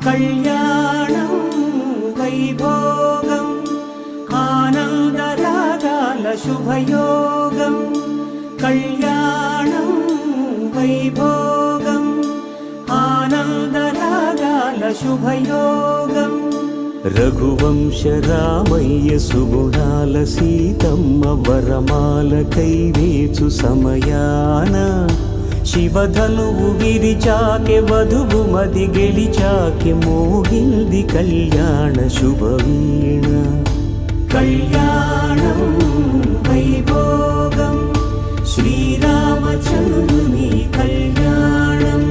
కళ్యాణం వైభోగం ఆనందరాగాల శుభయోగం కళ్యాణం వైభోగం ఆనందరాగాల శుభయోగం రఘువంశ రామయ్య సుగుణాల సీతమ్మ వరమాల కైవేచు సమయాన శివధనువు విరిచాకె వధువు మది గెలిచాకె మోగింది కళ్యాణ శుభవీణ కళ్యాణం వైభోగం శ్రీరామచంద్రుని కళ్యాణం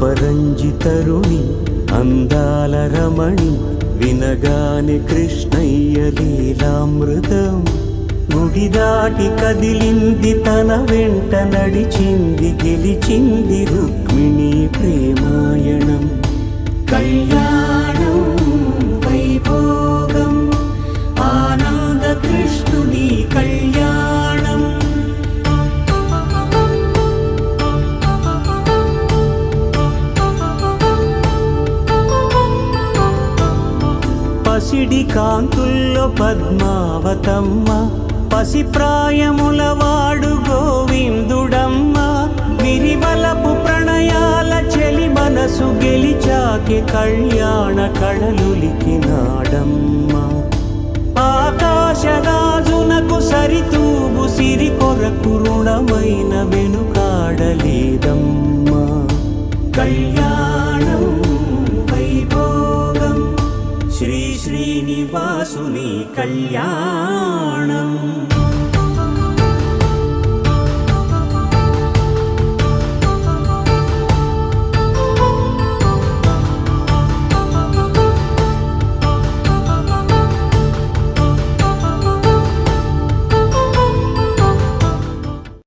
అపరంజితరుణి అందాల రమణి వినగానే కృష్ణయ్య లీలామృతం గుడి దాటి కదిలింది తన వెంట నడిచింది గెలిచింది రుక్మిణి ప్రేమాయణం కళ్యాణం వైభోగం ఆనంద కృష్ణుని కళ్యాణం పసిడి కాంతుల్లో పద్మావతమ్మ పసిప్రాయముల వాడు గోవిందుడమ్మ విరివలపు ప్రణయాల చెలి మనసు గెలిచాకె కళ్యాణ కళలులికినాడమ్మ ఆకాశరాజునకు సరితూగు సిరి కొరకు రుణమైన వెనుకాడలేదమ్మా కళ్యాణం వైభోగం శ్రీ శ్రీనివాసుని కళ్యాణం